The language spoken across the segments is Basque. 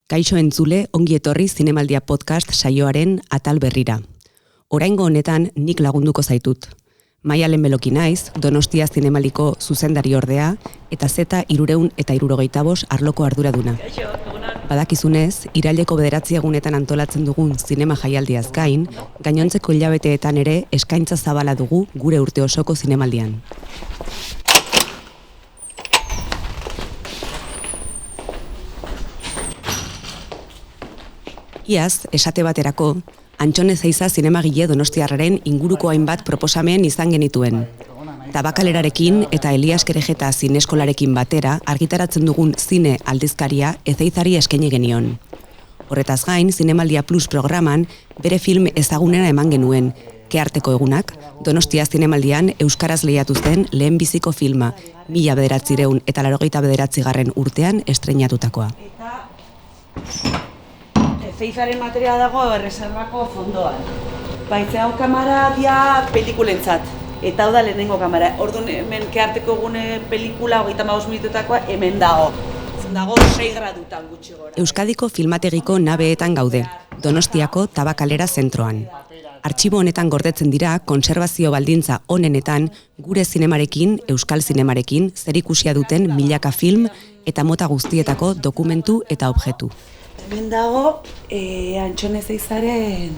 Kaixo entzule, ongi etorri Zinemaldia podcast saioaren atal berrira. Oraingo honetan nik lagunduko zaitut. Maialen Beloki naiz, Donostia Zinemaldiko zuzendari ordea, eta Z375 arloko arduraduna. Badakizunez, iraileko 9 egunetan antolatzen dugun zinema jaialdiaz gain, gainontzeko hilabeteetan ere eskaintza zabala dugu gure urte osoko zinemaldian. Iaz, esate baterako, Antxone Zeiza zinemagile donostiarraren inguruko hainbat proposamen izan genituen. Tabakalerarekin eta Elias Kerejeta zineskolarekin batera argitaratzen dugun zine aldizkaria Ezeizari eskaini genion. Horretaz gain, Zinemaldia Plus programan bere film ezagunena eman genuen, Kearteko egunak, Donostia Zinemaldian euskaraz lehiatu zen lehenbiziko filma, 1989 urtean estreinatutakoa. Zeizaren materiala dago erreserbako fondoan. Baitze hau kamara dia pelikulentzat. Eta hau da lehenengo kamara. Orduan hemen Kearteko egune pelikula 35 minututakoa hemen dago. Dago 6 gradutan gutxi gora. Euskadiko filmategiko nabeetan gaude, Donostiako Tabakalera zentroan. Artxibo honetan gordetzen dira kontserbazio baldintza onenetan gure zinemarekin, euskal zinemarekin zerikusia duten milaka film eta mota guztietako dokumentu eta objektu. Hemen dago Antxone Zeizaren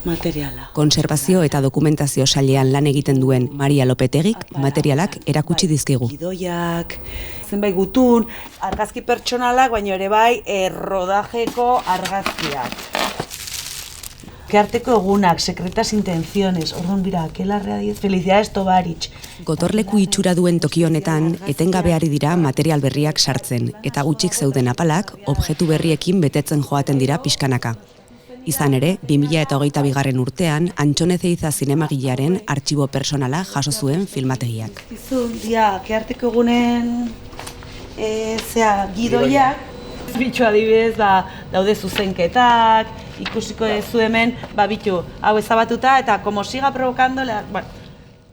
materiala. Konserbazio eta dokumentazio sailean lan egiten duen Maria Lopetegik materialak erakutsi dizkigu. Gidoiak, zenbait gutun, argazki pertsonalak, baina ere bai rodajeko argazkiak. Kearteko egunak, secretas intenciones, orduan bira, Kelarrea diez, Felicidades Tovarich. Gotorleku itxura duen toki honetan, etengabe ari dira material berriak sartzen, eta gutxik zeuden apalak, objektu berriekin betetzen joaten dira pixkanaka. Izan ere, 2022 urtean, Antxone Zeiza zinemagilearen artxibo personala jaso zuen filmategiak. Dia, Kearteko egunen gidoiak, bitxo adibidez, daude zuzenketak, ikusiko duzu hemen, bitu, hau ezabatuta eta como siga provocando,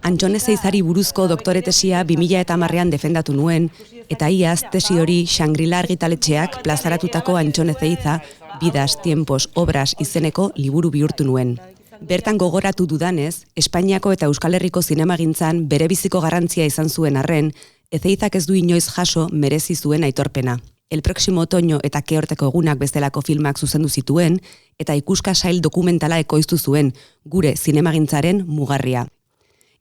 Antxone Zeizari buruzko doktore tesia 2010ean defendatu nuen, eta iaz tesi hori Shangri-La argitaletxeak plazaratutako Antxone Zeiza, Vidas, Tiempos, Obras izeneko liburu bihurtu nuen. Bertan gogoratu dudanez, Espainiako eta Euskal Herriko zinemagintzan berebiziko garrantzia izan zuen arren, Ezeizak ez du inoiz jaso merezi zuen aitorpena. El Próximo Otoño eta Kearteko egunak bezalako filmak zuzendu zituen, eta ikuska sail dokumentala ekoiztu zuen, gure zinemagintzaren mugarria.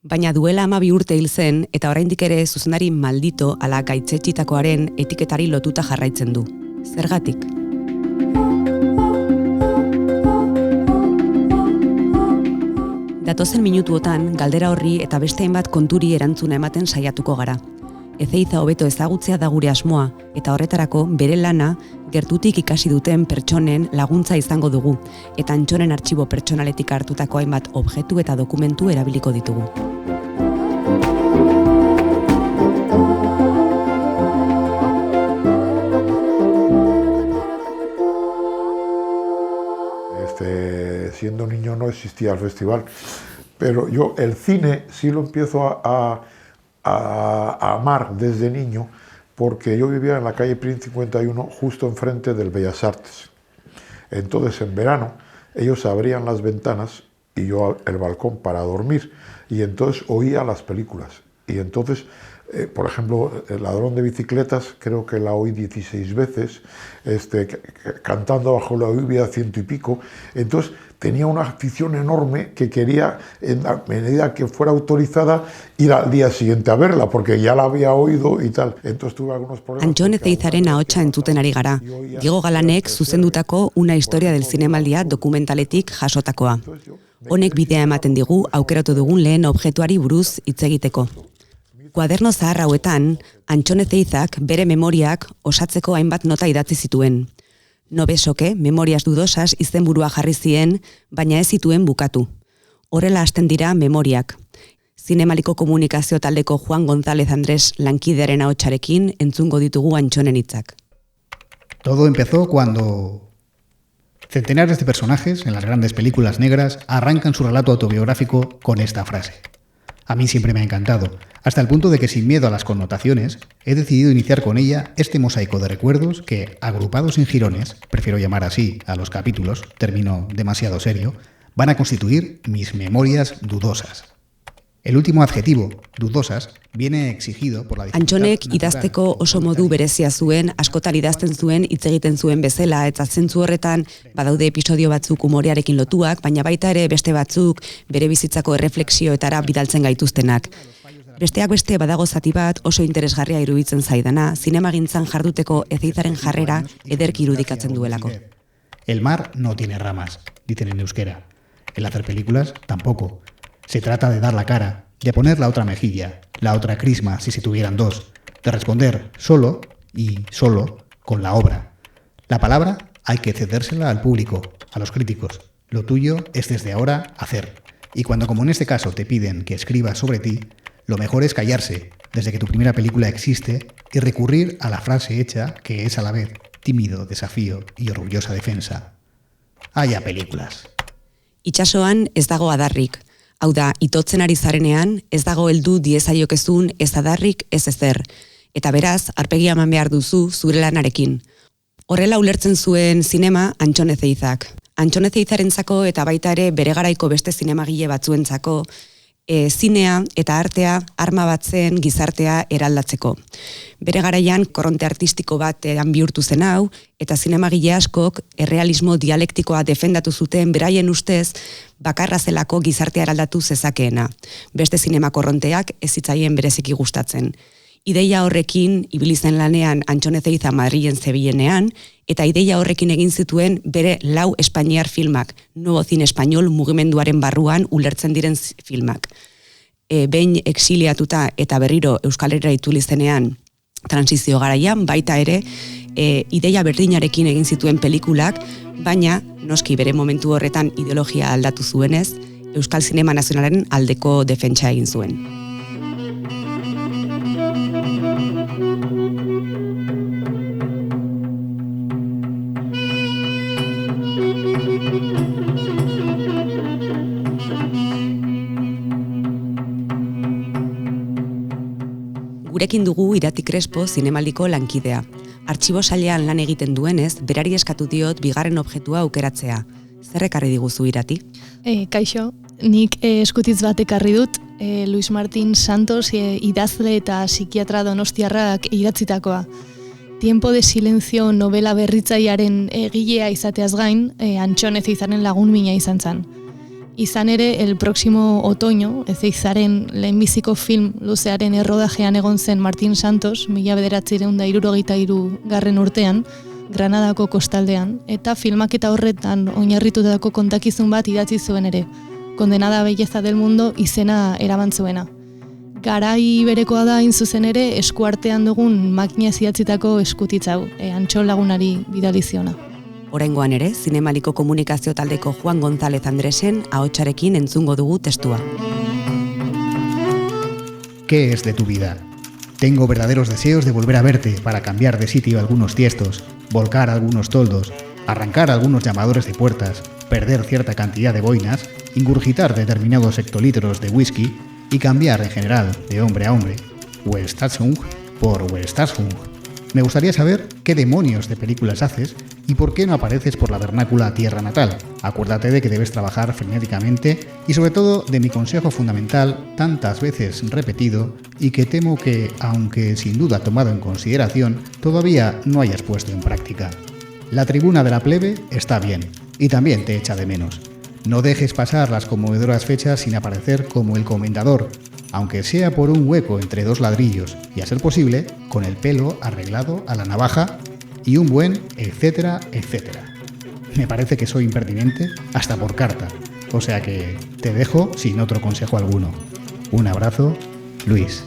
Baina duela 12 urte hil zen, eta oraindik ere zuzendari maldito ala gaitzetxitakoaren etiketari lotuta jarraitzen du. Zergatik? Datozen minutuotan, galdera horri eta beste hainbat konturi erantzuna ematen saiatuko gara. Ezeiza hobeto ezagutzea da gure asmoa, eta horretarako bere lana gertutik ikasi duten pertsonen laguntza izango dugu, eta Antxonen artxibo pertsonaletik hartutako hainbat objektu eta dokumentu erabiliko ditugu. Siendo niño no existía el festival, pero yo el cine sí lo empiezo a amar desde niño, porque yo vivía en la calle Prin 51, justo enfrente del Bellas Artes. Entonces, en verano, ellos abrían las ventanas y yo el balcón para dormir, y entonces oía las películas. Y entonces, por ejemplo, El ladrón de bicicletas, creo que la oí 16 veces, Cantando bajo la lluvia 100 y pico. Entonces, tenía una afición enorme que quería, en la medida que fuera autorizada, ir al día siguiente a verla, porque ya la había oído y tal. Entonces tuve algunos problemas. Antxone Zeizaren ahotsa entzuten ari gara. Diego Galanek zuzendutako Una historia del zinemaldia dokumentaletik jasotakoa. Honek bidea ematen digu aukeratu dugun lehen objektuari buruz hitz egiteko. Kuaderno zahar hauetan, Antxone Zeizak bere memoriak osatzeko hainbat nota idatzi zituen. No besoke, memorias dudosas izenburua jarri zien, baina ez zituen bukatu. Horrela hasten dira memoriak. Zinemaliko komunikazio taldeko Juan González Andrés lankidearen ahotsarekin entzungo ditugu Antxonen hitzak. Todo empezó cuando centenares de personajes en las grandes películas negras arrancan su relato autobiográfico con esta frase. A mí siempre me ha encantado, hasta el punto de que sin miedo a las connotaciones, he decidido iniciar con ella este mosaico de recuerdos que, agrupados en jirones, prefiero llamar así a los capítulos, término demasiado serio, van a constituir mis memorias dudosas. El último adjetivo, dudosas, viene exigido por la dificultad Antxonek idazteko oso modu berezia zuen, askotan idazten zuen, hitz egiten zuen bezala, eta zentzu horretan badaude episodio batzuk umorearekin lotuak, baina baita ere beste batzuk bere bizitzako erreflexioetara bidaltzen gaituztenak. Besteak beste badago zati bat oso interesgarria iruditzen zaidana, zinemagintzan jarduteko Ezeizaren jarrera ederki irudikatzen duelako. El mar no tiene ramas, dicen en euskera. El hacer películas tampoco. Se trata de dar la cara, de poner la otra mejilla, la otra crisma si se tuvieran dos, de responder solo y solo con la obra. La palabra hay que cedérsela al público, a los críticos. Lo tuyo es desde ahora hacer. Y cuando, como en este caso, te piden que escribas sobre ti, lo mejor es callarse desde que tu primera película existe y recurrir a la frase hecha que es a la vez tímido desafío y orgullosa defensa. Haya películas. Itsasoan ez dago adarrik. Hau da, itotzen ari zarenean, ez dago heldu diezaiokezun ez adarrik ez ezer. Eta beraz, arpegia eman behar duzu zure lanarekin. Horrela ulertzen zuen zinema Antxon Ezeizak. Antxon Ezeizarentzako eta baita ere bere garaiko beste zinemagile batzuentzako, zinea eta artea arma bat zen gizartea eraldatzeko. Bere garaian korronte artistiko batean bihurtu zen hau, eta zinemagile askok errealismo dialektikoa defendatu zuten beraien ustez bakarra zelako gizartea eraldatu zezakeena. Beste zinema korronteak ez zitzaien bereziki gustatzen. Ideia horrekin ibili zen lanean Antxon Ezeiza Madrilen zebilenean, eta ideia horrekin egin zituen bere 4 espainiar filmak, Nuevo Cine Español mugimenduaren barruan ulertzen diren filmak. Behin exiliatuta eta berriro Euskal Herrira itzuli zenean transizio garaian, baita ere, ideia berdinarekin egin zituen pelikulak, baina noski bere momentu horretan ideologia aldatu zuenez, Euskal Zinema Nazionalaren aldeko defentsa egin zuen. Gurekin dugu Irati Crespo zinemaldiko lankidea. Artxibo sailean lan egiten duenez, berari eskatu diot bigarren objektua aukeratzea. Zer ekarri diguzu, Irati? Kaixo, nik eskutitz bat ekarri dut, Luis Martín Santos idazle eta psikiatra donostiarrak idatzitakoa. Tiempo de silencio novela berritzailearen egilea izateaz gain, Antxon Ezeizaren lagun mina izan zen. Izan ere, el próximo otoño, Ezeizaren lehenbiziko film luzearen errodajean egon zen Martín Santos, 1963 garren urtean, Granadako kostaldean, eta filmaketa horretan oinarritutako kontakizun bat idatzi zuen ere, Condenada belleza del mundo izena eraman zuena. Garai berekoa da hain zuzen ere eskuartean dugun makina idatzitako eskutitzau, Antxon lagunari bidali ziona. Oraingoan ere, Zinemaliko komunikazio taldeko Juan González Andresen ahotsarekin entzungo dugu testua. ¿Qué es de tu vida? Tengo verdaderos deseos de volver a verte para cambiar de sitio algunos tiestos, volcar algunos toldos, arrancar algunos llamadores de puertas, perder cierta cantidad de boinas, ingurgitar determinados hectolitros de whisky y cambiar en general de hombre a hombre, Westarsung por Westarsung. Me gustaría saber qué demonios de películas haces y por qué no apareces por la vernácula tierra natal. Acuérdate de que debes trabajar frenéticamente y sobre todo de mi consejo fundamental, tantas veces repetido y que temo que, aunque sin duda tomado en consideración, todavía no hayas puesto en práctica. La tribuna de la plebe está bien y también te echa de menos. No dejes pasar las conmovedoras fechas sin aparecer como el comendador, aunque sea por un hueco entre 2 ladrillos y, a ser posible, con el pelo arreglado a la navaja y un buen etcétera, etcétera. Me parece que soy impertinente hasta por carta, o sea que te dejo sin otro consejo alguno. Un abrazo, Luis.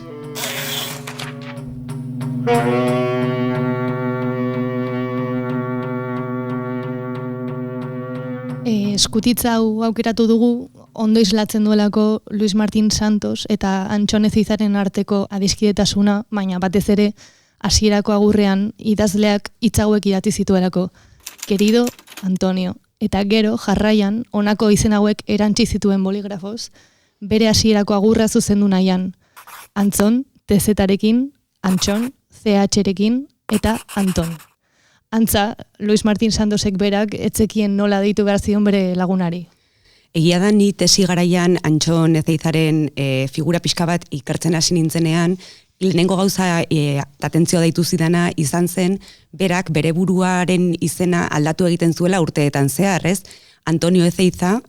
Eskutitza hau aukeratu dugu, ondo islatzen duelako Luis Martín Santos eta Antxon Ezeizaren arteko adiskidetasuna, baina batez ere hasierako agurrean idazleak hitz hauek idatzi zituelako. Querido Antonio, eta gero jarraian honako izen hauek erantzi zituen boligrafoz, bere hasierako agurra zuzendu nahian. Antzon, TZ-rekin, Antxon, CH-rekin eta Anton. Antza, Luis Martin Santosek berak etzekien nola deitu behar zion bere lagunari. Egia da ni tesi garaian Antxon Ezeizaren figura pixka bat ikertzen hasi nintzenean, lehenengo gauza atentzioa deitu zidana izan zen, berak bere buruaren izena aldatu egiten zuela urteetan zehar, ez? Antonio Ezeiza,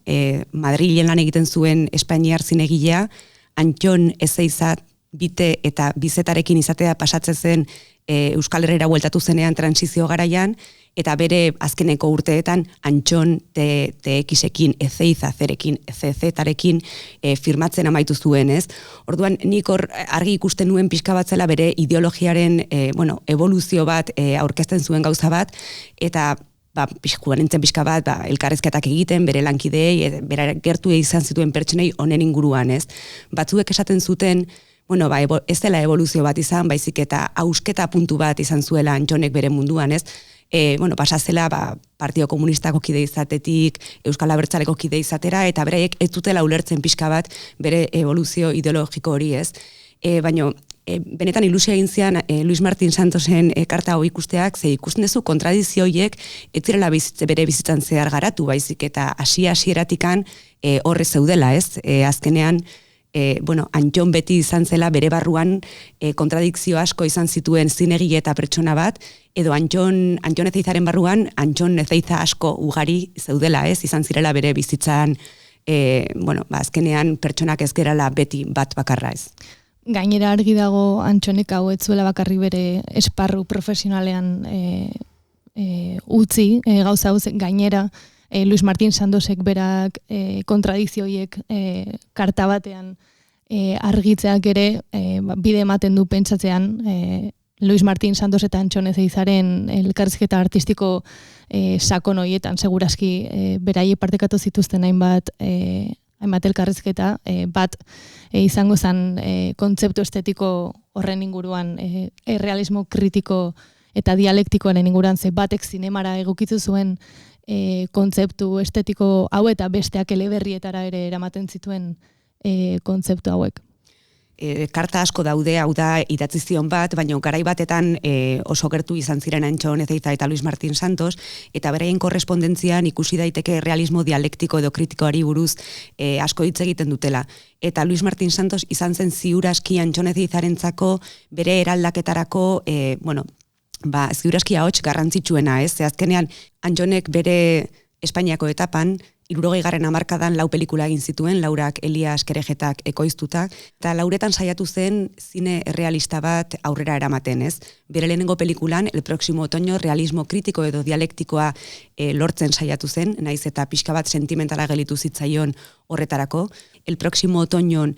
Madrilen lan egiten zuen espainiar zinegilea, Antxon Ezeiza bite eta bizetarekin izatea pasatzen zen Euskal Herrera bueltatu zenean transizio garaian, eta bere azkeneko urteetan Antxon TX-ekin, Ezeiza zerekin, CZ-tarekin firmatzen amaitu zuen, ez? Orduan, nik hor argi ikusten nuen pixka bat zela bere ideologiaren evoluzio bat aurkezten zuen gauza bat, eta nintzen pixka bat, elkarrezketak egiten, bere lankideei, bere gertu izan zituen pertsenei honen inguruan, ez? Batzuek esaten zuten, ez dela evoluzio bat izan, baizik eta hausketa puntu bat izan zuela Antxonek bere munduan, ez? Pasazela Partio Komunistako kide izatetik, Euskal Abertzaleko kide izatera, eta beraiek ez dutela ulertzen pixka bat bere evoluzio ideologiko hori, ez? Baina, benetan ilusia egin zian Luis Martin Santosen karta hau ikusteak, ze ikusten duzu kontradizio horiek ez zirela bere bizitzan zehar garatu, baizik eta hasieratikan horre zeudela, ez? Azkenean, Antxon beti izan zela bere barruan kontradikzio asko izan zituen zinegile eta pertsona bat, edo Antxon Ezeizaren barruan Antxon Ezeiza asko ugari zeudela, ez? Izan zirela bere bizitzan, azkenean pertsonak ez gerala beti bat bakarra, ez? Gainera argi dago Antxonek hau ez zuela bakarri bere esparru profesionalean utzi, gauza hau gainera, Luis Martin Santosek berak kontradizioiek karta batean argitzeak ere bide ematen du pentsatzean Luis Martin Santos eta Antxon Ezeizaren elkarrizketa artistiko sakon horietan, segurazki beraiek partekatu zituzten hainbat elkarrizketa, bat izango zen kontzeptu estetiko horren inguruan, errealismo kritiko eta dialektikoaren inguruan, ze batek zinemara egokitu zuen kontzeptu estetiko hau eta besteak eleberrietara ere eramaten zituen kontzeptu hauek. Karta asko daude, hau da idatzi zion bat, baina garai batetan oso gertu izan ziren Antxon Ezeiza eta Luis Martin Santos, eta beraien korrespondentzian ikusi daiteke realismo dialektiko edo kritikoari buruz asko hitz egiten dutela. Eta Luis Martin Santos izan zen ziuraski Antxon Ezeizarentzako bere eraldaketarako, ziurazki ahots garrantzitsuena, ez? Azkenean, Antxonek bere Espainiako etapan, 60. hamarkadan 4 pelikula egin zituen, Laurak, Elias, Kerejetak ekoiztuta, eta lauretan saiatu zen zine realista bat aurrera eramaten, ez? Bere lehenengo pelikulan, El próximo otoño, realismo kritiko edo dialektikoa lortzen saiatu zen, naiz eta pixka bat sentimentala gelitu zitzaion horretarako. El próximo otoñon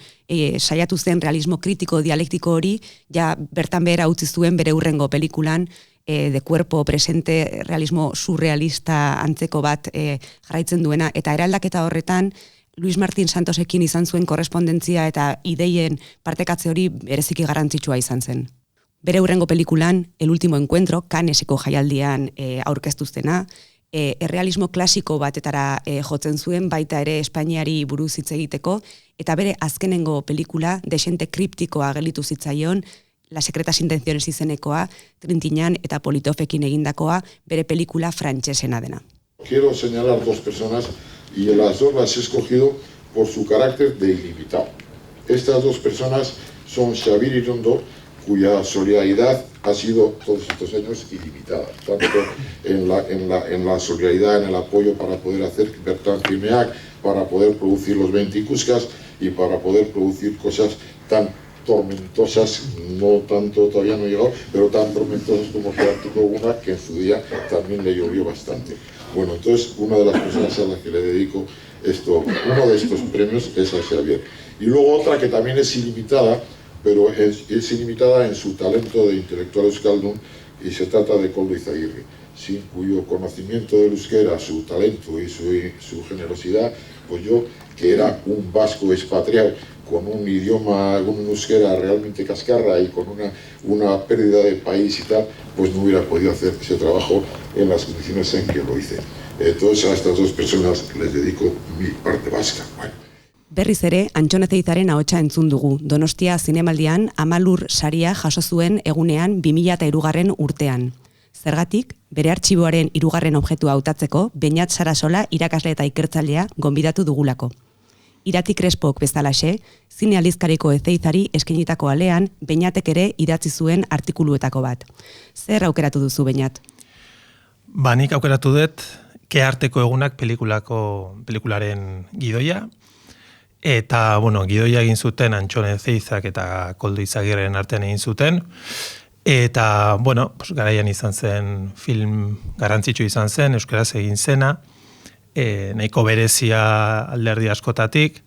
saiatu zen realismo kritiko dialektiko hori, ja bertan behera utzi zuen bere hurrengo pelikulan, de cuerpo presente, realismo surrealista antzeko bat jarraitzen duena, eta eraldaketa horretan Luis Martin Santosekin izan zuen korrespondentzia eta ideien partekatze hori bereziki garrantzitsua izan zen. Bere hurrengo pelikulan, El último encuentro, Canneseko jaialdian aurkeztu zena, errealismo klasiko batetara jotzen zuen, baita ere Espainiari buruz hitz egiteko, eta bere azkenengo pelikula, desente kriptikoa gelitu zitzaion, Las secretas intenciones izenekoa, Trintiñan eta Politofekin egindakoa, bere pelikula frantsesena dena. Quiero señalar 2 personas y las 2 las he escogido por su carácter de ilimitado. Estas 2 personas son Xavier Irondo, cuya solidaridad ha sido todos estos años ilimitada, tanto en la solidaridad, en el apoyo para poder hacer Bertrand Trimeac, para poder producir los 20 Cuscas y para poder producir cosas tan tormentosas, no tanto, todavía no he llegado, pero tan tormentosas como Gerardo Una, que en su día también le llovió bastante. Bueno, entonces una de las personas a las que le dedico uno de estos premios es a Xavier. Y luego otra que también es ilimitada, pero es ilimitada en su talento de intelectual euskaldun, y se trata de Koldo Izaguirre, sin cuyo conocimiento del euskera, su talento y su generosidad, pues yo, que era un vasco expatriado, con un idioma, un euskera realmente cascarra y con una pérdida de país y tal, pues no hubiera podido hacer ese trabajo en las condiciones en que lo hice. Entonces a estas 2 personas les dedico mi parte vasca. Bueno. Berriz ere, Antxone Zeizaren ahotsa entzun dugu. Donostia zinemaldian 10 lur saria jaso zuen egunean 2003 urtean. Zergatik, bere artxiboaren 3. objektua hautatzeko, Beñat Sarasola irakasle eta ikertzailea gonbidatu dugulako. Irati Crespok bezalaxe, zine aldizkariko Ezeizari eskainitako alean, Beñatek ere idatzi zuen artikuluetako bat. Zer aukeratu duzu, Beñat? Nik aukeratu dut, Kearteko egunak pelikularen gidoia, eta, gidoia egin zuten Antxone Zeizak eta Koldo Izagirren artean egin zuten, eta, garaian izan zen, film garrantzitsu izan zen, euskaraz egin zena, nahiko berezia alderdi askotatik,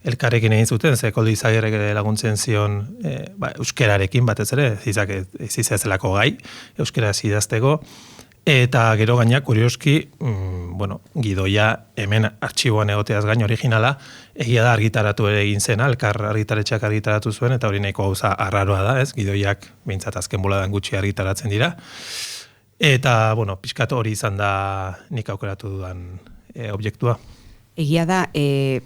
elkarrekin egin zuten, ze Koldo Izagirrek laguntzen zion euskararekin batez ere, zizazelako gai, euskaraz idazteko, eta gero gaina, kurioski, gidoia hemen artxiboan egoteaz gain originala, egia da argitaratu ere egin zena, elkar argitaretxeak argitaratu zuen, eta hori nahiko gauza arraroa da, ez? Gidoiak behintzat azken boladan gutxi argitaratzen dira. Eta, pixkat hori izan da nik aukeratu dudan objektua. Egia da,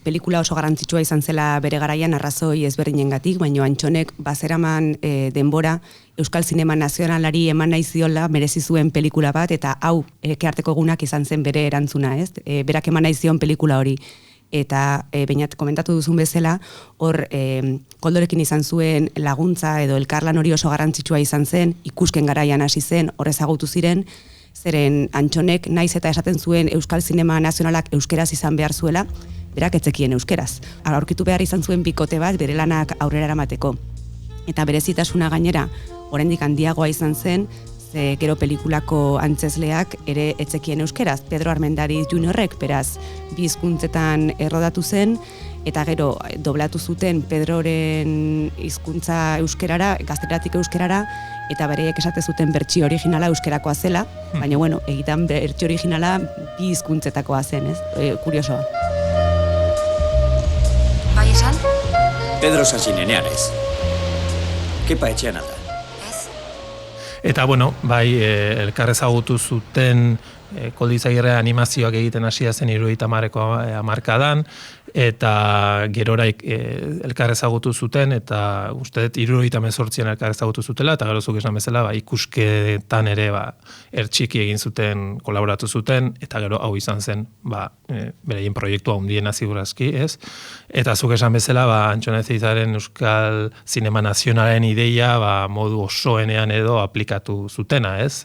pelikula oso garrantzitsua izan zela bere garaian arrazoi ezberdinengatik, baina Antxonek bazeraman denbora Euskal Zinema Nazionalari eman nahi ziola merezi zuen pelikula bat, eta hau Kearteko egunak izan zen bere erantzuna, ez? Berak eman nahi zion pelikula hori. Eta Beñat komentatu duzun bezala, hor Koldorekin izan zuen laguntza edo elkarlan hori oso garrantzitsua izan zen, ikusken garaian hasi zen, hor ezagutu ziren, zeren Antxonek naiz eta esaten zuen Euskal Zinema Nazionalak euskeraz izan behar zuela, berak etzekien euskeraz. Aurkitu behar izan zuen bikote bat bere lanak aurrera eramateko. Eta berezitasuna gainera, oraindik handiagoa izan zen, ze gero pelikulako antzezleak ere etzekien euskeraz. Pedro Armendariz Juniorrek, beraz, 2 hizkuntzetan errodatu zen, eta gero doblatu zuten Pedroren hizkuntza euskerara, gazteratik euskerara, eta bereiek esate zuten bertsio originala euskerakoa zela, baina egitan bertsio originala 2 hizkuntzetakoa zen, ez? Kuriosoa. Bai esan? Pedro Sasinenean ez. Kepa etxean alda. Eta, elkar ezagutu zuten Koldo Izagirre animazioak egiten hasia zen 70ko hamarkadan, eta gerora elkar ezagutu zuten, eta uste dut 78an elkar ezagutu zutela, eta gero zuk esan bezala, ikusketan ere ertxiki egin zuten, kolaboratu zuten, eta gero hau izan zen, beraien proiektua hundiena zigurazki, ez? Eta zuk esan bezala, Antxone Zeizaren Euskal Zinema Nazionalen ideia, modu osoenean edo aplikatu zutena, ez?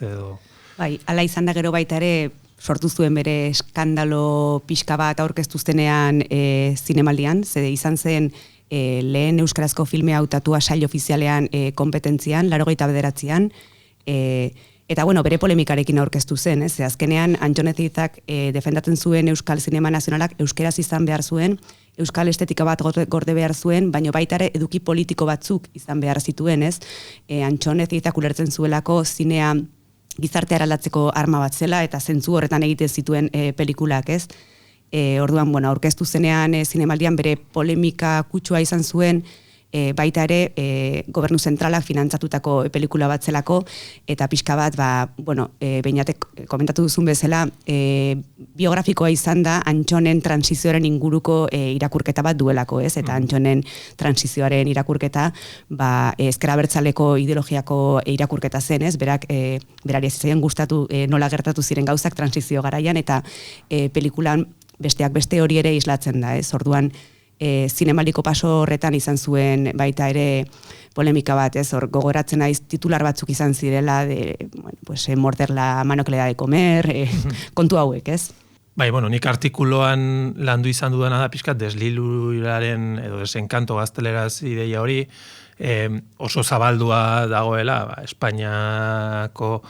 Bai, ala izan da gero baita ere sortu zuen bere eskandalo pixka bat aurkeztu zenean zinemaldian, ze izan zen lehen euskarazko filmea hautatua sail ofizialean kompetentzian, 89an, eta bere polemikarekin aurkeztu zen, ze azkenean Antxone Zeizak defendatzen zuen Euskal Zinema Nazionalak euskeraz izan behar zuen, euskal estetika bat gorde behar zuen, baina baita ere eduki politiko batzuk izan behar zituen, ez? Antxone Zeizak ulertzen zuelako zinea gizartea eraldatzeko arma bat zela, eta zentzu horretan egiten zituen pelikulak, ez? Orduan, aurkeztu zenean zinemaldian bere polemika kutsua izan zuen, baita ere gobernu zentralak finantzatutako pelikula bat zelako, eta pixka bat, Beñatek komentatu duzun bezala, biografikoa izan da Antxonen transizioaren inguruko irakurketa bat duelako, ez? Eta Antxonen transizioaren irakurketa, ezker abertzaleko ideologiako irakurketa zen, ez? Berari ez zaien gustatu nola gertatu ziren gauzak transizio garaian, eta pelikulan besteak beste hori ere islatzen da, ez? Orduan, zinemaldiko paso horretan izan zuen baita ere polemika bat, ez? Hor gogoratzen naiz titular batzuk izan zirela, morder la mano que le da de comer, kontu hauek, ez? Nik artikuloan landu izan dudana da pixkat desliluraren edo desenkanto gazteleraz ideia hori, oso zabaldua dagoela, Espainiako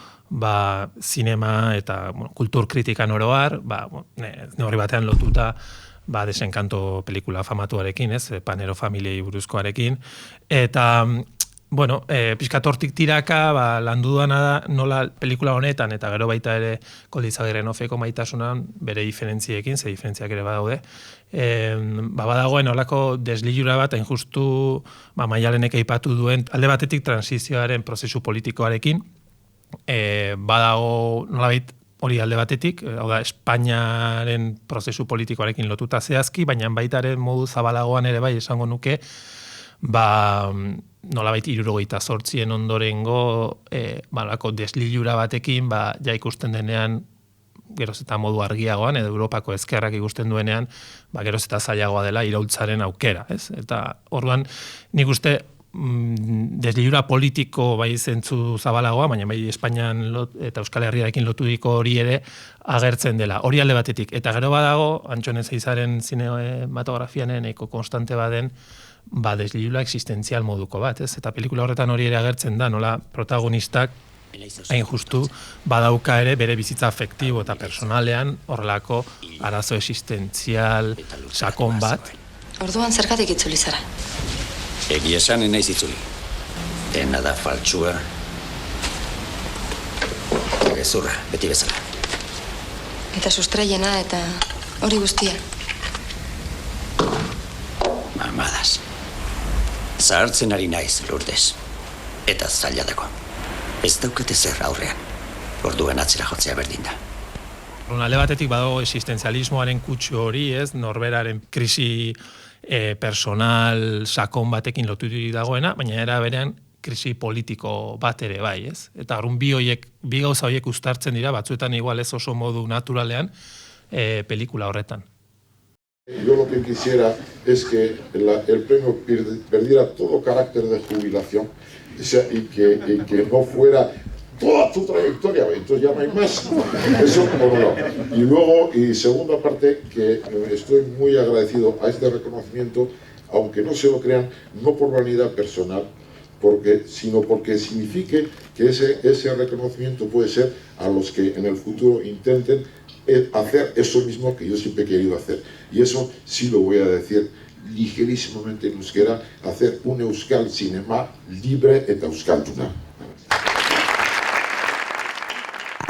zinema eta kultur kritikan oroar, neurri batean lotuta desenkanto pelikula famatuarekin, ez, Panero familiei buruzkoarekin, eta, pixkat hortik tiraka, landu duana da, nola pelikula honetan, eta gero baita ere Koldo Izagirren ofeko maitasunan, bere diferentziekin, ze diferentziak ere badaude, badagoen olako deslilura bat, hain justu, Maialenek aipatu duen, alde batetik transizioaren prozesu politikoarekin, badago nolabait hori alde batetik, hau da, Espainiaren prozesu politikoarekin lotuta zehazki, baina baitaren modu zabalagoan ere bai esango nuke, nolabait 78 ondorengo balako deslilura batekin, ja ikusten denean, geroz eta modu argiagoan, edo Europako ezkerrak ikusten duenean, geroz eta zailagoa dela iraultzaren aukera, ez? Eta orduan, nik uste, deslilura politiko bai zentzu zabalagoa, baina bai Espainian eta Euskal Herriarekin lotudiko hori ere agertzen dela. Hori alde batetik. Eta gero badago, Antxon Ezeizaren zinematografian eko konstante baden, deslilura existentzial moduko bat, ez? Eta pelikula horretan hori ere agertzen da, nola protagonistak hain justu badauka ere bere bizitza afektibo eta personalean horrelako arazo existentzial sakon bat. Orduan zergatik itzuli zara? Egia esan naiz itzuli. Dena da faltsua. Gezurra, beti bezala. Eta sustraiena eta hori guztia. Mamadas. Zahartzen ari naiz, Lourdes. Eta zaila dago. Ez daukate zer aurrean. Orduan atzera jotzea berdin da. Alde batetik badago existenzialismoaren kutsu hori, ez? Norberaren krisi personal sakon batekin loturik dagoena, baina era berean krisi politiko bat ere bai, ez? Eta orrun bi gauza horiek uztartzen dira, batzuetan igual ez oso modu naturalean pelikula horretan. Yo lo que quisiera es que el premio perdiera todo carácter de jubilación, o sea, y que no fuera toda tu trayectoria, entonces ya no hay más. Eso por un lado. Y luego, y segunda parte, que estoy muy agradecido a este reconocimiento, aunque no se lo crean, no por vanidad personal, sino porque signifique que ese reconocimiento puede ser a los que en el futuro intenten hacer eso mismo que yo siempre he querido hacer. Y eso sí lo voy a decir ligerísimamente en euskera, hacer un euskal cinema libre eta euskalduna.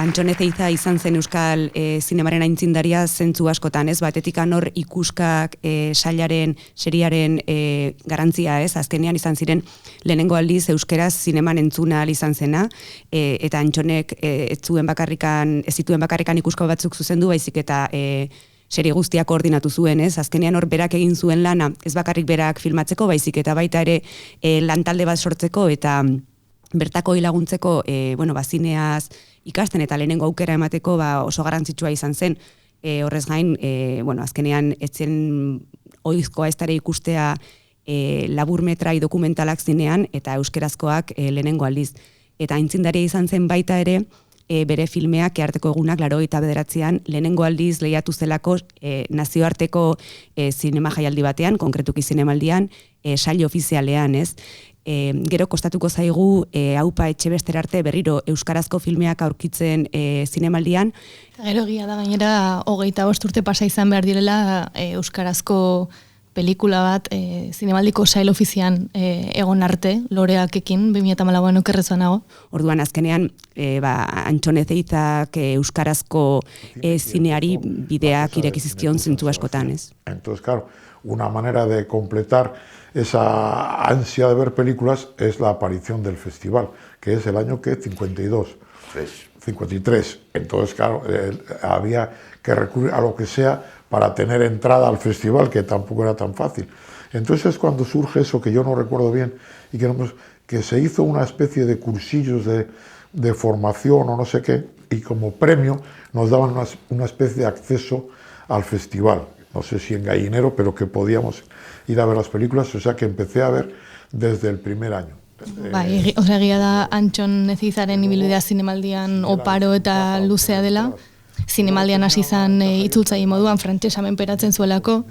Antxon Ezeiza izan zen euskal zinemaren aintzindaria zentzu askotan, ez? Batetik hor ikuskak sailaren, seriaren garantzia, ez? Azkenean izan ziren lehenengo aldiz euskeraz zineman entzuna ahal izan zena, eta Antxonek ez zituen bakarrikan ikusko batzuk zuzendu, baizik eta serie guztiak koordinatu zuen, ez? Azkenean hor berak egin zuen lana, ez bakarrik berak filmatzeko, baizik eta baita ere lantalde bat sortzeko eta bertako laguntzeko, zineaz ikasten eta lehenengo aukera emateko oso garrantzitsua izan zen. Horrez gain, azkenean etzen oizkoa ez dara ikustea laburmetrai dokumentalak zinean eta euskerazkoak lehenengo aldiz. Eta aintzindaria izan zen baita ere, bere filmeak earteko egunak 89an lehenengo aldiz lehiatu zelako nazioarteko zinema jaialdi batean, konkretuki zinemaldian, sail ofizialean, ez? Gero kostatuko zaigu Aupa Etxebester arte berriro euskarazko filmeak aurkitzen zinemaldian. Gero egia da gainera 25 urte pasa izan behar direla euskarazko pelikula bat zinemaldiko sail ofizian egon arte, loreakekin, 2014an okerrezoan nago. Orduan azkenean Antxon Ezeizak euskarazko zineari bideak irekizizkion zentzu askotan, ez? Entonces, claro, una manera de completar esa ansia de ver películas es la aparición del festival, que es el año 53. Entonces, claro, había que recurrir a lo que sea para tener entrada al festival, que tampoco era tan fácil. Entonces es cuando surge eso que yo no recuerdo bien, y que se hizo una especie de cursillos de formación o no sé qué, y como premio nos daban una especie de acceso al festival. No sé si en Gallinero, pero que podíamos ir a ver las películas, o sea que empecé a ver desde el primer año. Egia da Antxon Ezeizaren ibilbidea zinemaldian oparo eta luzea dela. Zinemaldian hasi izan itzultzaile moduan frantsesa menperatzen zuelako,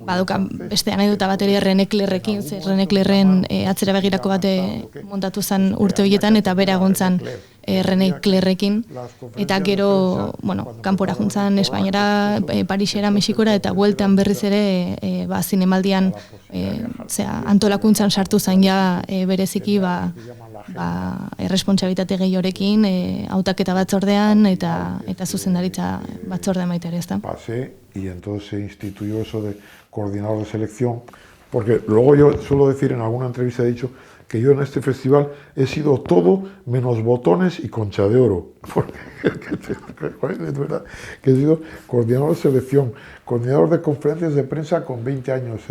baduka beste anekdota bat ere René Clairrekin, René Clairren atzera begirako bate montatu zen urte horietan eta bera egontzan René Clairrekin, eta gero, kanpora juntzan Espainiara, Parisera, Mexikora eta bueltan berriz ere zinemaldian antolakuntzan sartu zen ja bereziki errespontsabilitate gehiorekin, hautaketa batzordean eta zuzendaritza batzordean baita ere, ezta? Pasé y entonces se instituyó eso de coordinador de selección, porque luego yo suelo decir en alguna entrevista he dicho que yo en este festival he sido todo menos botones y concha de oro. Es verdad que he sido coordinador de selección, coordinador de conferencias de prensa con 20 años,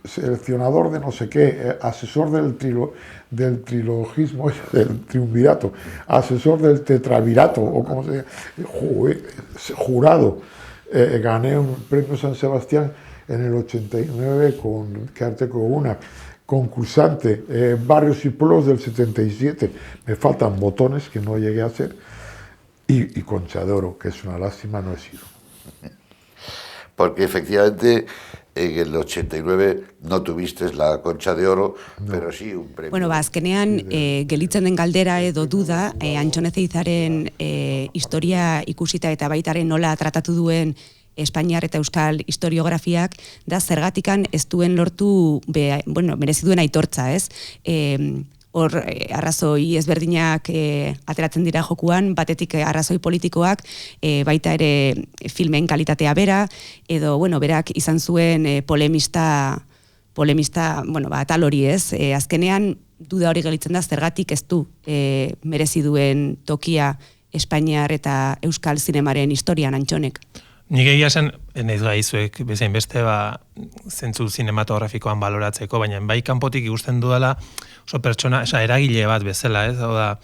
seleccionador de no sé qué, asesor del trilogismo, del triunvirato, asesor del tetravirato, o como se llama, jurado. Gané un premio San Sebastián en el 89 con Quédate con una, concursante, Barrios y Pueblos del 77, me faltan botones que no llegué a hacer, y Concha de Oro, que es una lástima, no he sido. Porque efectivamente en el 89 no tuviste la Concha de Oro, no. Pero sí un premio. Bueno, azkenean, gelitzen den galdera edo duda, Antxone Ezeizaren historia ikusita eta baitaren nola tratatu duen Espainiar eta Euskal historiografiak, da zergatikan ez duen lortu, merezi duen aitortza, ez? Hor, arrazoi ezberdinak ateratzen dira jokuan, batetik arrazoi politikoak, baita ere filmen kalitatea bera, edo, berak izan zuen polemista, atal hori ez. Azkenean, duda hori gelitzen da, zergatik ez du merezi duen tokia Espainiar eta Euskal zinemaren historian Antxonek. Nik egia zen, nahiz gaizuek, bezain beste, zentzu zinematografikoan baloratzeko, baina bai kanpotik ikusten dudala, oso pertsona, eragile bat bezala, ez? Hau da,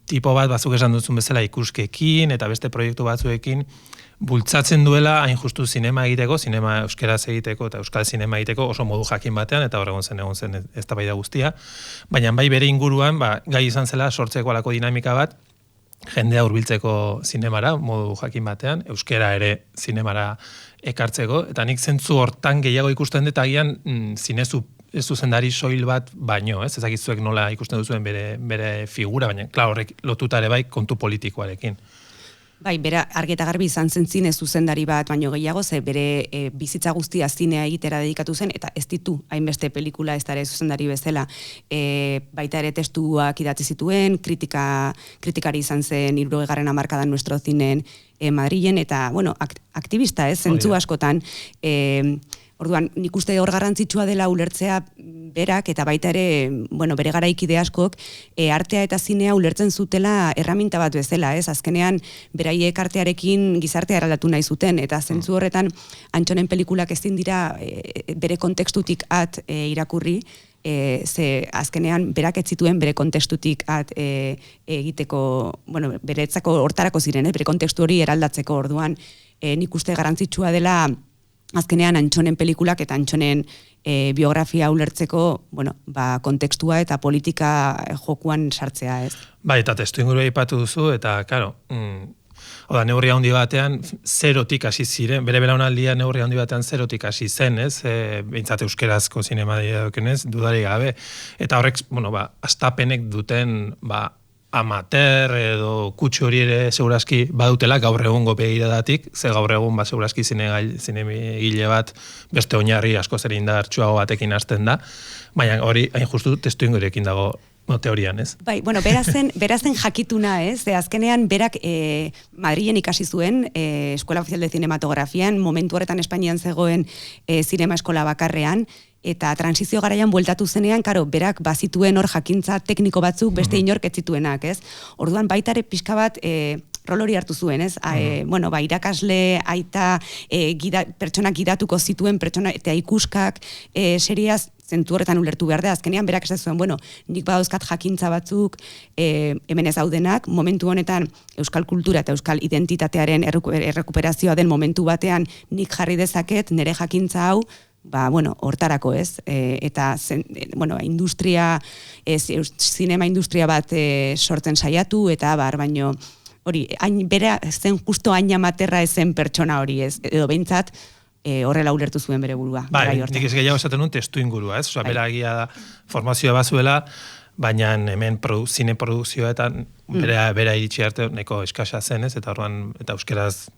tipo bat, bazuk esan duzun bezala ikuskekin, eta beste proiektu batzuekin, bultzatzen duela, hain justu zinema egiteko, zinema euskeraz egiteko, eta euskal zinema egiteko, oso modu jakin batean, eta hor egon zen eztabaida guztia, baina bai bere inguruan, gai izan zela sortzeko alako dinamika bat, jendea hurbiltzeko zinemara, modu jakin batean, euskera ere zinemara ekartzeko, eta nik zentzu hortan gehiago ikusten dut agian ez zuzendari soil bat baino, ez ezakizuek nola ikusten duzuen bere figura, baina, klar, horrek lotuta ere bai kontu politikoarekin. Bai, bera argi eta garbi izan zen zine zuzendari bat, baino gehiago, ze bere bizitza guztia zinea egitera dedikatu zen, eta ez ditu hainbeste pelikula ez dara zuzendari bezala. Baita ere testuak idatzi zituen, kritikari izan zen 60. hamarkadan Nuestro Cinen Madrilen, eta, aktivista ez, zentzu askotan. Orduan, nik uste hor garrantzitsua dela ulertzea berak, eta baita ere, bere garaikide askok, artea eta zinea ulertzen zutela erraminta bat bezala, ez? Azkenean, beraiek artearekin gizartea eraldatu nahi zuten, eta zentzu horretan, Antxonen pelikulak ezin dira bere kontekstutik at irakurri, ze azkenean berak ez zituen bere kontekstutik at egiteko, beretzako hortarako ziren, bere kontekstu hori eraldatzeko. Orduan, nik uste garrantzitsua dela azkenean Antxonen pelikulak eta Antxonen biografia ulertzeko, kontekstua eta politika jokuan sartzea, ez? Bai, eta testu ingurua aipatu duzu, eta, karo, neurri handi batean, zerotik hasi ziren, bere belaunaldia neurri handi batean zerotik hasi zen, ez? Behintzat euskerazko zinema diokenez, dudari gabe. Eta horrek, astapenek duten, amateur edo kutsu hori ere segurazki badutela gaur egungo begiradatik, ze gaur egun segurazki zinemagile bat beste oinarri asko zer indartsuago batekin hasten da, baina hori hain justu testuingurekin dago teorian, ez? Bai, berazen jakituna, ez? Azkenean berak Madrilen ikasi zuen, Escuela Oficial de Cinematografian, momentu horretan Espainian zegoen zinema eskola bakarrean, eta transizio garaian bueltatu zenean, berak bazituen hor jakintza tekniko batzuk beste inork ez zituenak, ez? Orduan baitare pixka bat rol hori hartu zuen, ez? Irakasle, aita, pertsonak gidatuko zituen, pertsona eta ikuskak seriaz zentu horretan ulertu behar da, azkenean berak esan zuen, nik badauzkat jakintza batzuk hemen ez daudenak, momentu honetan euskal kultura eta euskal identitatearen errekuperazioa den momentu batean nik jarri dezaket, nire jakintza hau, hortarako ez, eta industria, zinema industria bat sortzen saiatu, eta baino hori, bera zen justo hain amaterra ezen pertsona hori ez, edo behintzat, horrela ulertu zuen bere burua. Bai, nik ez gehiago esaten nuen testu ingurua, ez? Bera egia da formazioa bazuela, baina hemen zine produkzioetan bera iritsi arte neko eskasa zen, ez? Eta orduan, eta euskeraz,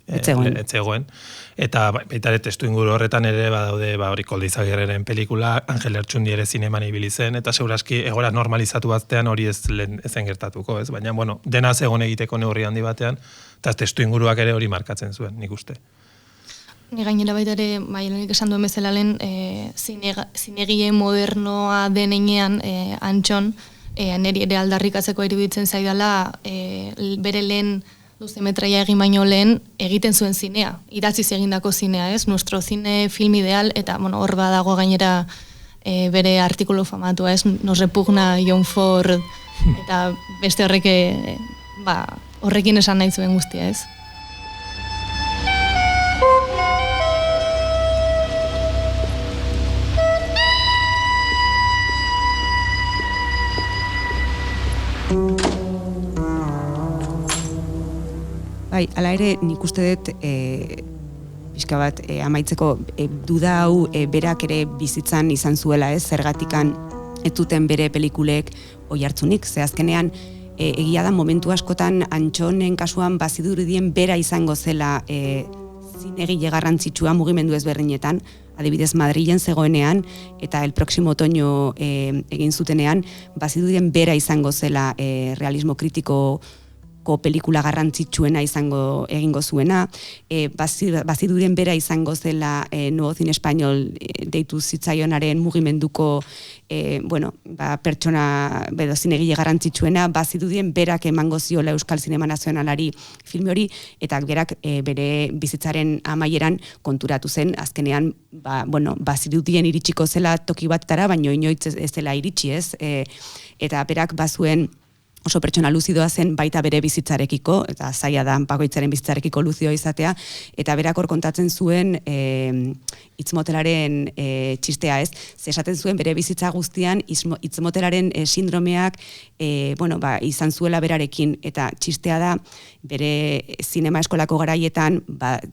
etzegoen. Eta baita ere testu inguru horretan ere badaude, hori Koldo Izagirreren pelikula, Angel Lertxundi ere zineman ibili zen, eta segurazki egora normalizatu batean hori ezen gertatuko, ez? Baina, dena zegoen egiteko neurri handi batean, eta testu inguruak ere hori markatzen zuen, nik uste. Ni gainera baita ere, Lehenik esan duen bezala lehen, zinegile modernoa denean Antxon, niri ere aldarrikatzeko iruditzen zaidala, bere lehen luzemetraia egin baino lehen egiten zuen zinea, idatziz egindako zinea, ez? Nuestro cine film ideal, eta hor badago gainera bere artikulu famatua, ez? Nos repugna John Ford, eta beste horrek horrekin esan nahi zuen guztia, ez? Bai, ala ere nik uste dut pixka bat amaitzeko duda hau berak ere bizitzan izan zuela, ez? Zergatikan ez zuten bere pelikulek oihartzunik, ze azkenean egia da momentu askotan Antxonen kasuan bazirudien bera izango zela zinegile garrantzitsua mugimendu ezberdinetan, adibidez Madrilen zegoenean eta El próximo otoño egin zutenean bazirudien bera izango zela realismo kritiko pelikula garrantzitsuena egingo zuena, bazirudien bera izango zela Nuevo Cine Español deitu zitzaionaren mugimenduko pertsona zinegile garrantzitsuena, bazirudien berak emango ziola Euskal Zinema Nazionalari filme hori, eta berak bere bizitzaren amaieran konturatu zen, azkenean bazirudien iritsiko zela toki batetara, baino inoitz ez zela iritsi, ez? Eta berak bazuen oso pertsona luzidoa zen baita bere bizitzarekiko, eta zaila da bakoitzaren bizitzarekiko luzioa izatea, eta berak hor kontatzen zuen hitzmotelaren txistea, ez? Ze esaten zuen bere bizitza guztian hitzmotelaren sindromeak izan zuela berarekin, eta txistea da bere zinema eskolako garaietan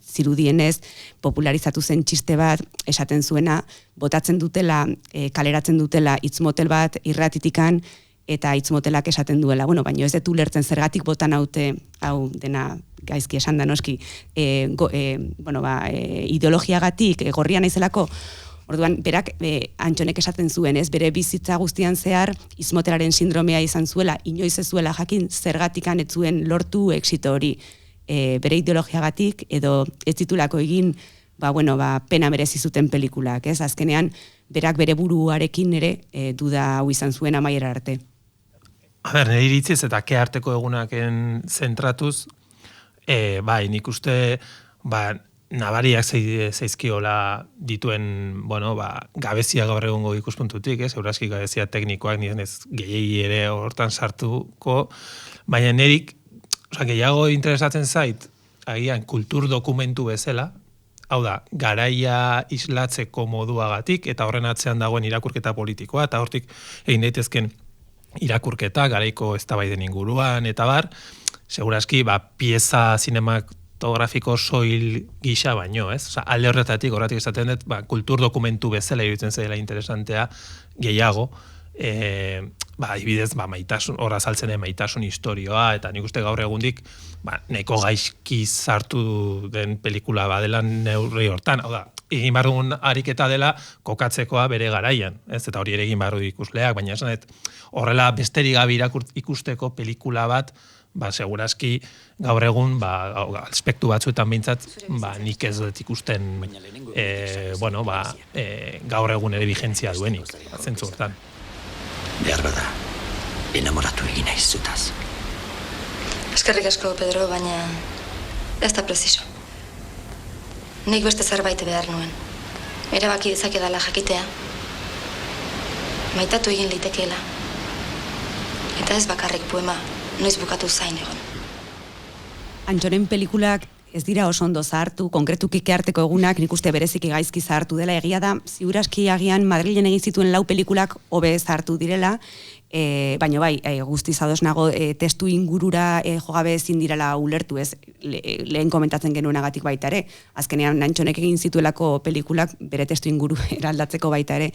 zirudienez popularizatu zen txiste bat esaten zuena, botatzen dutela, kaleratzen dutela hitzmotel bat irratitikan, eta hitzmotelak esaten duela, baina ez dut ulertzen zergatik botan haute, hau dena gaizki esan da noski, ideologiagatik, gorria naizelako, orduan, berak Antxonek esaten zuen, ez, bere bizitza guztian zehar, hitzmotelaren sindromea izan zuela, inoiz ez zuela jakin zergatikan ez zuen lortu exito hori, bere ideologiagatik, edo ez ditulako egin, pena merezi zuten pelikulak, ez, azkenean, berak bere buruarekin ere duda hau izan zuen amaiera arte. Nire iritziz eta ke arteko egunaken zentratuz, nik uste nabariak zaizkiola dituen, gabezia gaur egungo ikuspuntutik, ez, euraski gabezia teknikoak, nire gehiagi ere hortan sartuko, baina nirik, gehiago interesatzen zait, agian kultur dokumentu bezala, hau da, garaia islatzeko moduagatik, eta horren atzean dagoen irakurketa politikoa, eta hortik egin daitezken irakurketa, garaiko eztabaiden inguruan, eta bar, segurazki, pieza zinematografiko soil gisa baino, ez? Alde horretatik, horretik esaten dut, kultur dokumentu bezala iruditzen zela interesantea gehiago, adibidez, maitasun, horra saltzen maitasun historioa, eta nik uste gaur egundik, nahiko gaizki sartu den pelikula badela neurri hortan, hau da, egin barrugun ariketa dela kokatzekoa bere garaian, ez? Eta hori ere egin barru ikusleak, baina esan horrela besterik gabe ikusteko pelikula bat, segurazki gaur egun, aspektu batzuetan behintzat, nik ez dut ikusten, gaur egun ere vigentzia duenik, zentzu hortan. Behar bada, enamoratu egin naiz zutaz. Eskerrik asko, Pedro, baina ez da preciso. Nik beste zerbait behar nuen. Erabaki dezakedala jakitea. Maitatu egin litekeela. Eta ez bakarrik poema, noiz bukatu zain egon. Antxonen pelikulak ez dira oso ondo zahartu, konkretuki kearteko egunak nik uste bereziki gaizki zahartu dela, egia da, ziuraski agian Madrilen egin zituen 4 pelikulak hobe zahartu direla, baina guztiz ados nago testu ingurura jogabe ezin direla ulertu, ez, lehen komentatzen genuenagatik baita ere, azkenean Antxonek egin zituelako pelikulak bere testu inguru eraldatzeko baita ere,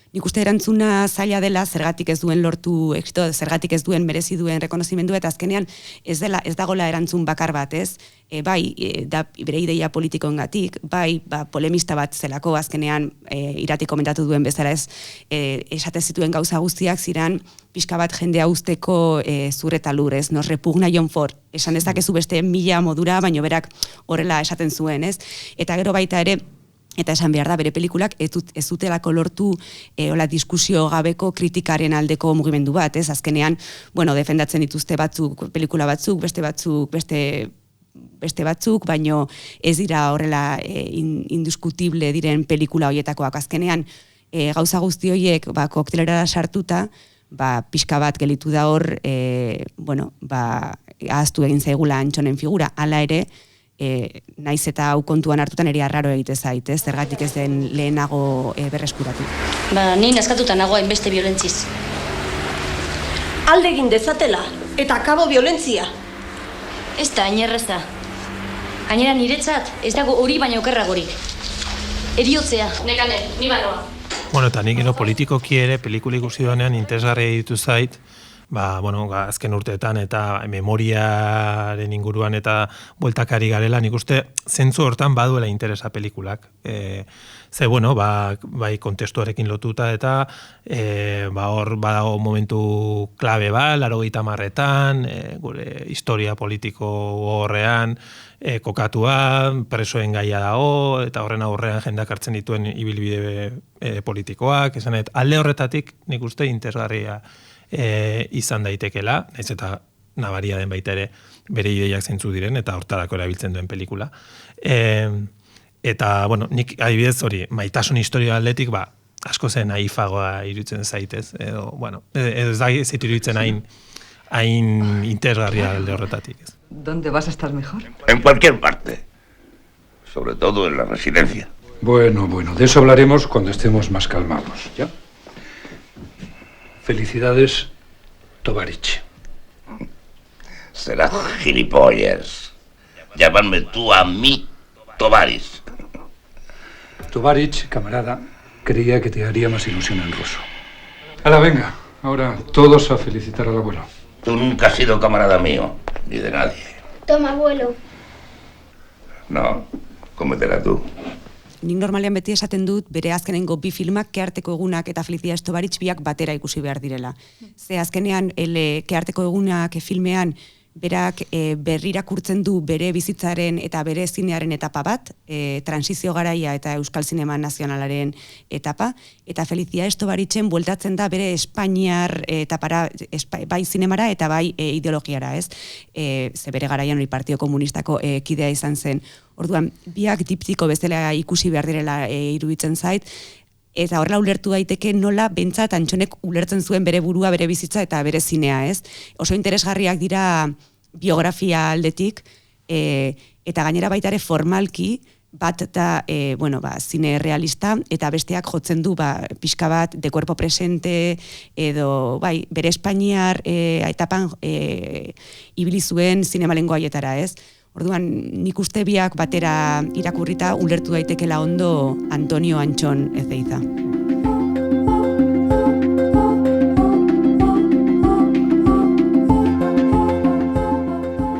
Nik uste erantzuna zaila dela, zergatik ez duen lortu exito, zergatik ez duen merezi duen rekonozimendu, eta azkenean ez dagoela erantzun bakar bat, ez? Bai, da bere ideia politikoengatik, bai, polemista bat zelako azkenean irati komentatu duen bezala ez, esate zituen gauza guztiak ziran pixka bat jendea usteko zur eta lur, ez? Nos repugna John Ford, esan dezakezu beste 1000 modura, baino berak horrela esaten zuen, ez? Eta gero baita ere, eta esan behar da, bere pelikulak ez dutelako lortu diskusio gabeko kritikaren aldeko mugimendu bat, ez? Azkenean, defendatzen dituzte batzuk, pelikula batzuk, beste batzuk, baino ez dira horrela indiskutible diren pelikula horietakoak. Azkenean, gauza guzti horiek koktelera sartuta, pixka bat gelitu da hor, ahaztu egin zaigula Antxonen figura, hala ere, naiz eta hau kontuan hartutan ere arraro egite zait, zergatik ez den lehenago berreskuratu. Ni naskatuta nago hainbeste violentziz. Alde egin dezatela, eta akabo violentzia. Ez da, inerreza. Gainera niretzat, ez dago hori baina okerragorik. Eriotzea. Nekane, ni banoa. Eta nik politikoki ere pelikula ikusi duanean interesgarria ditu zait, azken urteetan eta memoriaren inguruan eta bueltakari garela, nik uste zentzu hortan baduela interesa pelikulak. Bai kontestuarekin lotuta eta hor badago momentu klabe 80etan, gure historia politiko horrean kokatua, presoen gaia dago, eta horren aurrean jendeak hartzen dituen ibilbide politikoak, esanet, alde horretatik nik uste interesgarria izan daitekela, naiz eta nabaria den baita ere bere ideiak zentzu diren, eta hortarako erabiltzen duen pelikula. Eta, nik adibidez hori, maitasun historia aldetik, asko zen naifagoa iruditzen zaitez, ez da zaitu iruditzen hain interesgarria alde horretatik. ¿Dónde vas a estar mejor? En cualquier parte, sobre todo en la residencia. Bueno, de eso hablaremos cuando estemos más calmados, ¿ya? Felicidades, Tovarich. Será gilipollas. Llamadme tú a mí, Tovarich. Tovarich, camarada, creía que te haría más ilusión en ruso. Hala, venga, ahora todos a felicitar al abuelo. Tú nunca has sido camarada mío, ni de nadie. Toma, abuelo. No, cómetela tú. Nik normalean beti esaten dut, bere azkenengo 2 filmak, Kearteko egunak eta Felicidades Tovarich biak batera ikusi behar direla. Ze azkenean, Kearteko egunak filmean, berak berrirakurtzen du bere bizitzaren eta bere zinearen etapa bat, transizio garaia eta Euskal Zinema Nazionalaren etapa, eta Felicidades Tovarichen bueltatzen da bere Espainiar etapara, bai zinemara eta bai ideologiara, ez? Ze bere garaian hori Partio Komunistako kidea izan zen. Orduan, biak diptiko bezala ikusi behar direla iruditzen zait, eta horrela ulertu daiteke nola bentsat Antxonek ulertzen zuen bere burua, bere bizitza eta bere zinea, ez? Oso interesgarriak dira biografia aldetik, eta gainera baita ere formalki, bat eta zine realista, eta besteak jotzen du pixka bat de cuerpo presente, edo bere Espainiar etapan ibili zuen zinema lengoaietara, ez? Orduan, nik uste biak batera irakurrita ulertu daitekela ondo Antonio Antxon Ezeiza.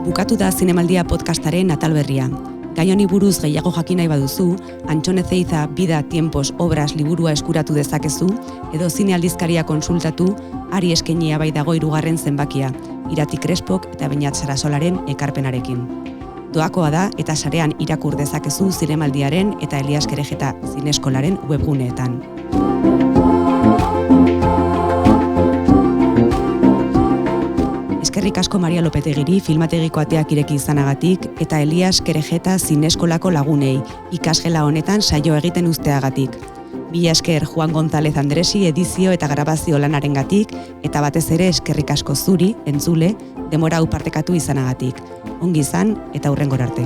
Bukatu da Zinemaldia podcastaren atal berria. Gai honi buruz gehiago jakin nahi baduzu, Antxon Ezeiza Bida, Tiempos, Obras liburua eskuratu dezakezu, edo zine aldizkaria konsultatu, ari eskainia bai dago 3. zenbakia, Irati Crespok eta Beñat Sarasolaren ekarpenarekin. Doakoa da eta sarean irakur dezakezu Zinemaldiaren eta Elias Kerejeta Zineskolaren webguneetan. Eskerrik asko Maria Lopetegiri filmategiko ateak ireki izanagatik eta Elias Kerejeta Zineskolako lagunei ikasgela honetan saio egiten uzteagatik. Mila esker Juan González Andresi edizio eta grabazio lanarengatik eta batez ere eskerrik asko zuri, entzule, denbora hau partekatu izanagatik. Ongi izan eta hurrengora arte.